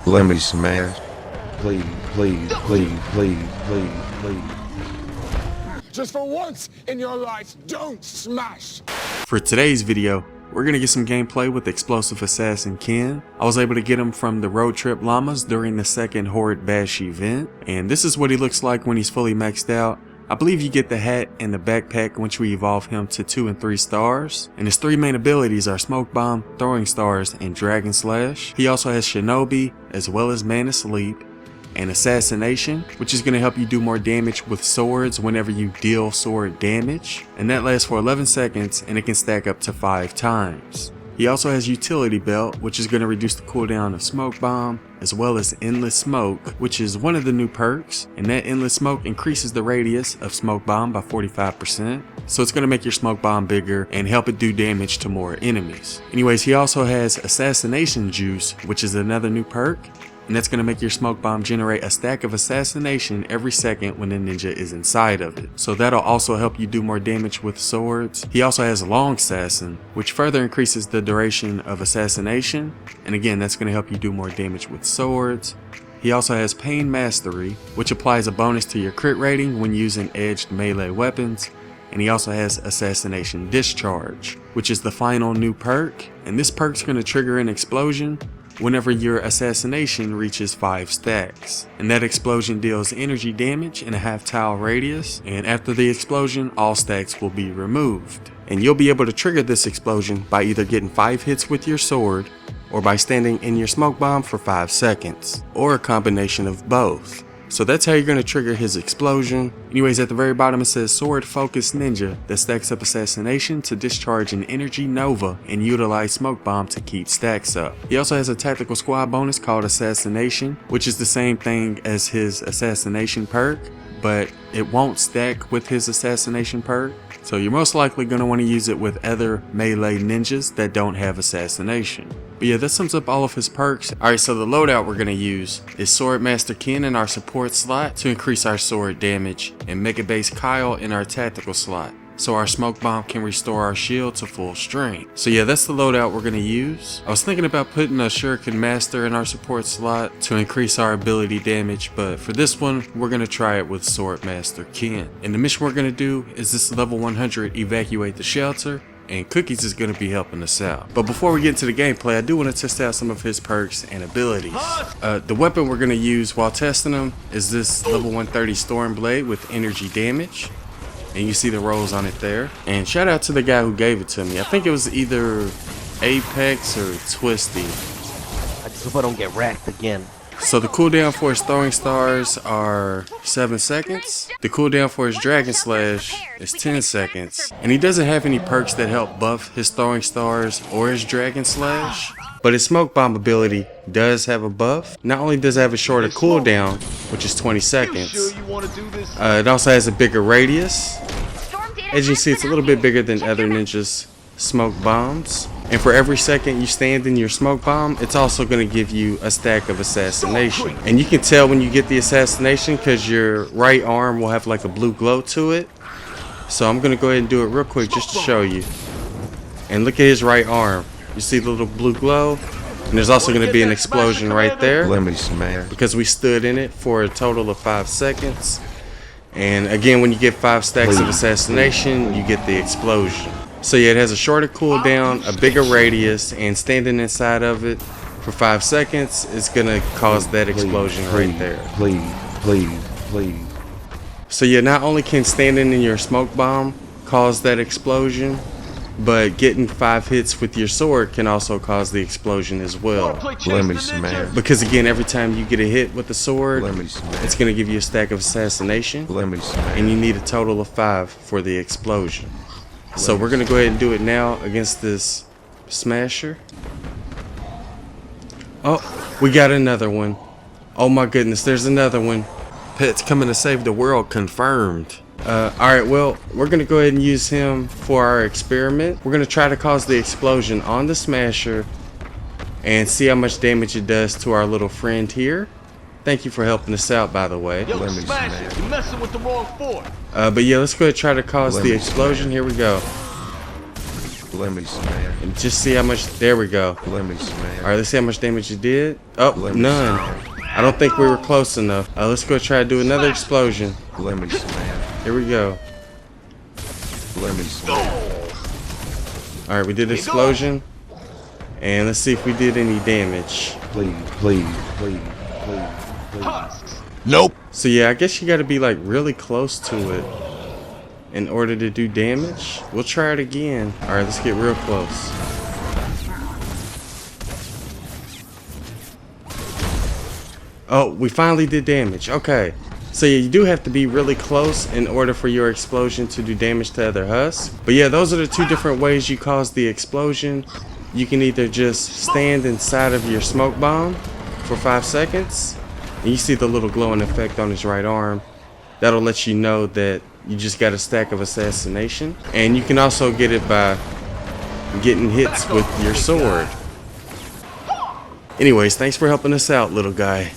Let me smash. Please, please, please, please, please, please. Just for once in your life, don't smash! For today's video, we're gonna get some gameplay with Explosive Assassin Ken. I was able to get him from the Road Trip Llamas during the second Horde Bash event, and this is what he looks like when he's fully maxed out. I believe you get the hat and the backpack once you evolve him to 2 and 3 stars, and his 3 main abilities are Smoke Bomb, Throwing Stars, and Dragon Slash. He also has Shinobi, as well as Mana Sleep, and Assassination, which is going to help you do more damage with swords whenever you deal sword damage, and that lasts for 11 seconds and it can stack up to 5 times. He also has Utility Belt, which is going to reduce the cooldown of Smoke Bomb, as well as Endless Smoke, which is one of the new perks, and that Endless Smoke increases the radius of Smoke Bomb by 45%, so it's going to make your Smoke Bomb bigger and help it do damage to more enemies. Anyways, he also has Assassination Juice, which is another new perk, and that's going to make your Smoke Bomb generate a stack of assassination every second when the ninja is inside of it. So that'll also help you do more damage with swords. He also has Long Assassin, which further increases the duration of assassination, and again that's going to help you do more damage with swords. He also has Pain Mastery, which applies a bonus to your crit rating when using edged melee weapons. And he also has Assassination Discharge, which is the final new perk, and this perk's going to trigger an explosion whenever your assassination reaches 5 stacks, and that explosion deals energy damage in a half tile radius, and after the explosion all stacks will be removed. And you'll be able to trigger this explosion by either getting 5 hits with your sword, or by standing in your smoke bomb for 5 seconds, or a combination of both. So that's how you're going to trigger his explosion. Anyways, at the very bottom it says Sword Focus Ninja that stacks up assassination to discharge an energy nova and utilize smoke bomb to keep stacks up. He also has a tactical squad bonus called Assassination, which is the same thing as his assassination perk, but it won't stack with his assassination perk. So you're most likely going to want to use it with other melee ninjas that don't have assassination. But yeah, that sums up all of his perks. Alright, so the loadout we're going to use is Swordmaster Ken in our support slot to increase our sword damage, and Mega Base Kyle in our tactical slot, so our smoke bomb can restore our shield to full strength. So yeah, that's the loadout we're going to use. I was thinking about putting a Shuriken Master in our support slot to increase our ability damage, but for this one we're going to try it with Swordmaster Ken. And the mission we're going to do is this level 100 evacuate the shelter, and Cookies is going to be helping us out. But before we get into the gameplay, I do want to test out some of his perks and abilities. The weapon we're going to use while testing him is this level 130 Storm Blade with energy damage. And you see the rolls on it there. And shout out to the guy who gave it to me. I think it was either Apex or Twisty. I just hope I don't get racked again. So the cooldown for his Throwing Stars are 7 seconds. The cooldown for his Dragon Slash is 10 seconds. And he doesn't have any perks that help buff his Throwing Stars or his Dragon Slash, but his Smoke Bomb ability does have a buff. Not only does it have a shorter cooldown, which is 20 seconds, it also has a bigger radius. As you see, it's a little bit bigger than other ninjas' smoke bombs. And for every second you stand in your smoke bomb, it's also going to give you a stack of assassination. And you can tell when you get the assassination because your right arm will have like a blue glow to it. So I'm going to go ahead and do it real quick just to show you. And look at his right arm. You see the little blue glow? And there's also going to be an explosion right there, Let me smash. because we stood in it for a total of 5 seconds. And again, when you get 5 stacks of assassination, you get the explosion. So yeah, it has a shorter cooldown, a bigger radius, and standing inside of it for 5 seconds is gonna cause that explosion right there. Please, please, please. So yeah, not only can standing in your smoke bomb cause that explosion, but getting 5 hits with your sword can also cause the explosion as well. Let me smash. Because again, every time you get a hit with the sword, Let me smash. it's gonna give you a stack of assassination, Let me smash. and you need a total of 5 for the explosion. So we're gonna go ahead and do it now against this smasher. Oh, we got another one. Oh my goodness, there's another one. Pet's coming to save the world confirmed. Alright, well, we're gonna go ahead and use him for our experiment. We're gonna try to cause the explosion on the smasher and see how much damage it does to our little friend here. Thank you for helping us out, by the way. Yo, Let me smash smash. it. You're messing with the wrong fort. But yeah, let's go ahead and try to cause Let the me explosion. Here we go. Let me smash. And just see how much. There we go. Let me smash. All right, let's see how much damage it did. Oh, none. I don't think we were close enough. Let's go try to do another explosion. Let me smash. Here we go. Let me smash. All right, we did explosion. And let's see if we did any damage. Please, please, please, please, please. Nope. So yeah, I guess you got to be like really close to it in order to do damage. We'll try it again. All right, let's get real close. Oh, we finally did damage. Okay. So yeah, you do have to be really close in order for your explosion to do damage to other husks. But yeah, those are the two different ways you cause the explosion. You can either just stand inside of your smoke bomb for 5 seconds. And you see the little glowing effect on his right arm. That'll let you know that you just got a stack of assassination. And you can also get it by getting hits with your sword. Anyways, thanks for helping us out, little guy.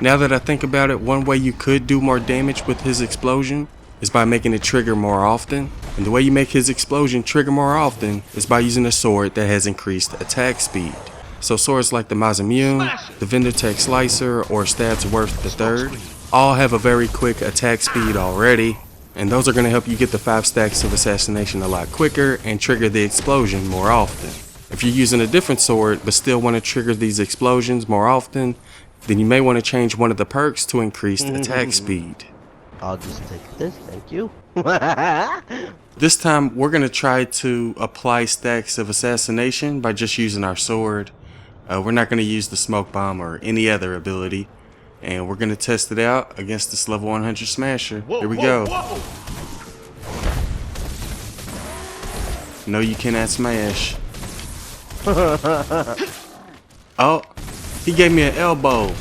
Now that I think about it, one way you could do more damage with his explosion is by making it trigger more often. And the way you make his explosion trigger more often is by using a sword that has increased attack speed. So swords like the Mazamune, the Vendotech Slicer, or Stadsworth III all have a very quick attack speed already. And those are going to help you get the 5 stacks of assassination a lot quicker and trigger the explosion more often. If you're using a different sword but still want to trigger these explosions more often, then you may want to change one of the perks to increased attack speed. I'll just take this, thank you. This time we're going to try to apply stacks of assassination by just using our sword. We're not going to use the smoke bomb or any other ability. And we're going to test it out against this level 100 smasher. Here we go. No, you cannot smash. Oh, he gave me an elbow.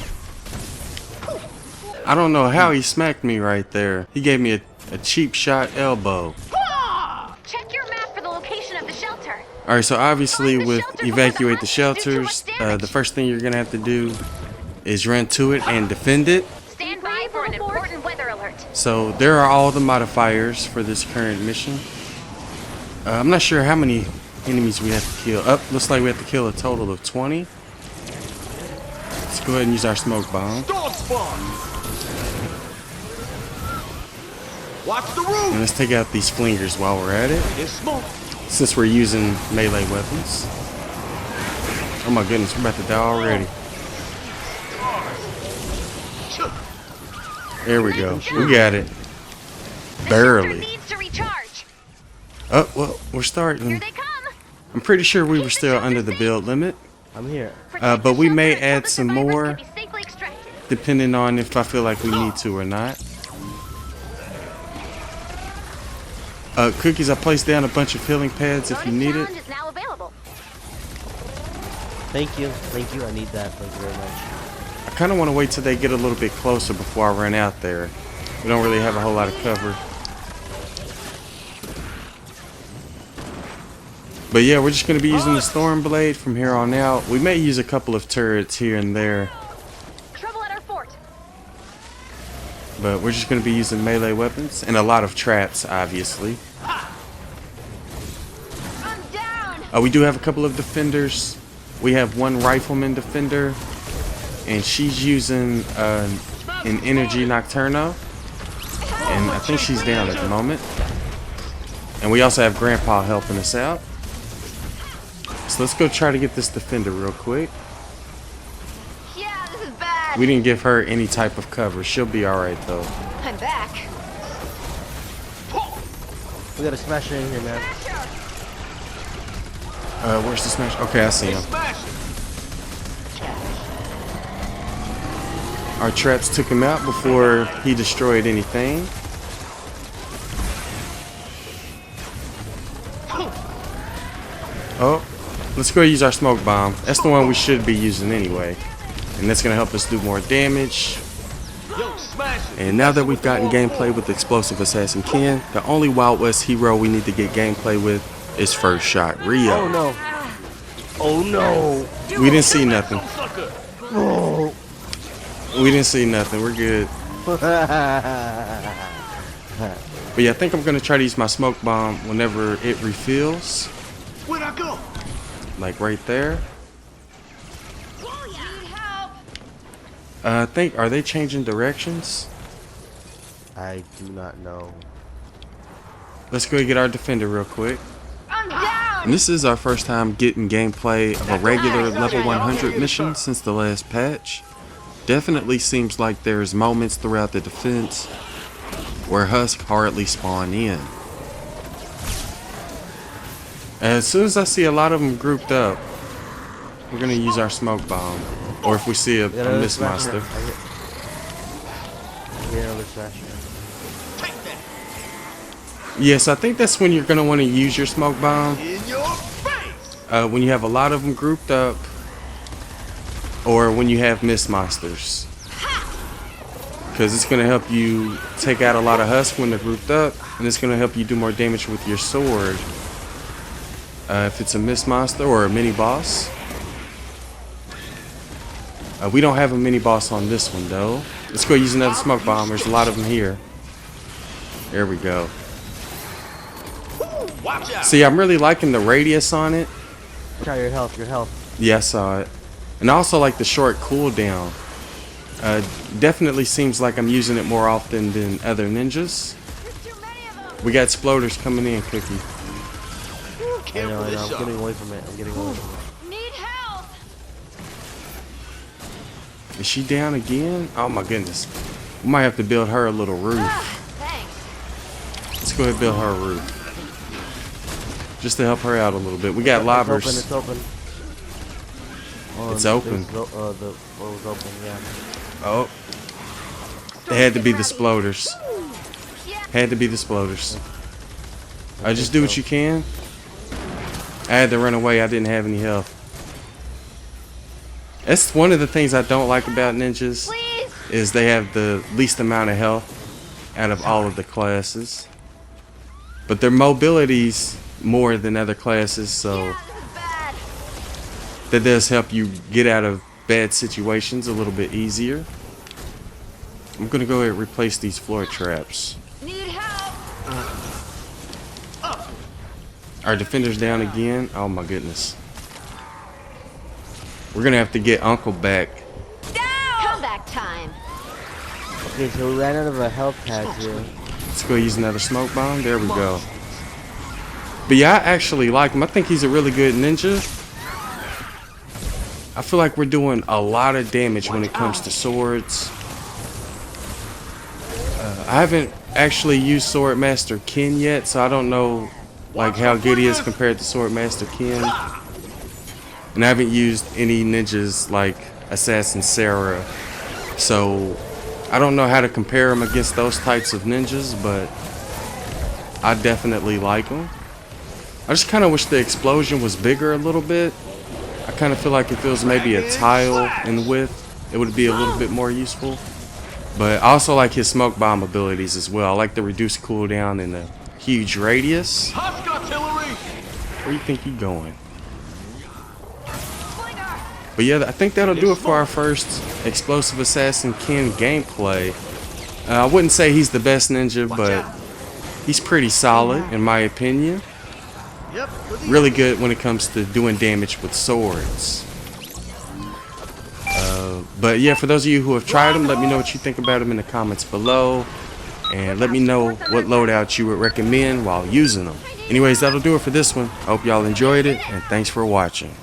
I don't know how he smacked me right there. He gave me a cheap shot elbow. Check your map for the location of the shelter. Alright, so obviously with evacuate the shelters, the first thing you're going to have to do is run to it and defend it. Stand by for an important weather alert. So there are all the modifiers for this current mission. I'm not sure how many enemies we have to kill. Looks like we have to kill a total of 20. Let's go ahead and use our smoke bomb. Watch the roof. And let's take out these flingers while we're at it, since we're using melee weapons. Oh my goodness, we're about to die already. There we go. We got it. Barely. Needs to recharge. Oh, well, we're starting. Here they come. I'm pretty sure we were still under the build limit. I'm here. But we may add some more, Can be safely extracted. depending on if I feel like we need to or not. Cookies, I placed down a bunch of healing pads if you need it. Challenge is now available. Thank you, I need that, thank you very much. I kind of want to wait till they get a little bit closer before I run out there. We don't really have a whole lot of cover. But yeah, we're just going to be using the Storm Blade from here on out. We may use a couple of turrets here and there, Trouble at our fort. but we're just going to be using melee weapons and a lot of traps, obviously. I'm down. We do have a couple of defenders. We have one rifleman defender, and she's using an energy nocturno, and I think she's down at the moment. And we also have Grandpa helping us out. So let's go try to get this defender real quick. Yeah, this is bad. We didn't give her any type of cover. She'll be alright though. I'm back. We gotta smash it in here, man. Where's the smash? Okay, I see him. Our traps took him out before he destroyed anything. Oh, let's go use our smoke bomb. That's the one we should be using anyway. And that's going to help us do more damage. And now that we've gotten gameplay with Explosive Assassin Ken, the only Wild West hero we need to get gameplay with is First Shot Rio. Oh no. Oh no. We didn't see nothing. Oh. We didn't see nothing. We're good. But But yeah, I think I'm gonna try to use my smoke bomb whenever it refills. Where'd I go? Like right there. Need help. I think, are they changing directions? I do not know. Let's go get our defender real quick. I'm down. And this is our first time getting gameplay of a regular level 100 mission since the last patch. Definitely seems like there's moments throughout the defense where Husk hardly spawn in. As soon as I see a lot of them grouped up, we're gonna use our smoke bomb. Or if we see a Miss Monster. Yeah, another smasher. Take that. Yes, I think that's when you're gonna want to use your smoke bomb. In your face. When you have a lot of them grouped up, or when you have Miss Monsters. Because it's going to help you take out a lot of Husk when they're grouped up, and it's going to help you do more damage with your sword. If it's a Miss Monster or a mini boss. We don't have a mini boss on this one though. Let's go use another smoke bomb. There's a lot of them here. There we go. Watch out. See, I'm really liking the radius on it. Try your health, your health. Yeah, I saw it. And I also like the short cooldown. Definitely seems like I'm using it more often than other ninjas. There's too many of them. We got sploders coming in, Cookie. I know, I'm getting away from it. I'm getting away from it. Need help. Is she down again? Oh my goodness. We might have to build her a little roof. Thanks. Let's go ahead and build her a roof. Just to help her out a little bit. We got lobbers. It's open. It's open. The floor was open, yeah. Oh. They had to be the sploders. Yeah. Had to be the sploders. Just do what you can. I had to run away. I didn't have any health. That's one of the things I don't like about ninjas. Please. Is they have the least amount of health out of all of the classes. But their mobility's more than other classes, so Yeah, this is bad. that does help you get out of bad situations a little bit easier. I'm gonna go ahead and replace these floor traps. Need help. Our defender's down again. Oh my goodness. We're gonna have to get Uncle back. Down. Comeback time. Okay, so we ran out of a health pad here. Let's go use another smoke bomb. There we go. But yeah, I actually like him. I think he's a really good ninja. I feel like we're doing a lot of damage when it comes to swords. I haven't actually used Swordmaster Ken yet, so I don't know like how good he is compared to Swordmaster Ken. And I haven't used any ninjas like Assassin Sarah, so I don't know how to compare him against those types of ninjas, but I definitely like him. I just kind of wish the explosion was bigger a little bit. I kind of feel like if it was maybe a tile in width, it would be a little bit more useful. But I also like his smoke bomb abilities as well. I like the reduced cooldown and the huge radius. Husk artillery. Where do you think you're going? But yeah, I think that'll do it for our first Explosive Assassin Ken gameplay. I wouldn't say he's the best ninja, but he's pretty solid in my opinion. Yep. Really good when it comes to doing damage with swords. But yeah, for those of you who have tried them, let me know what you think about them in the comments below. And let me know what loadout you would recommend while using them. Anyways, that'll do it for this one. I hope y'all enjoyed it, and thanks for watching.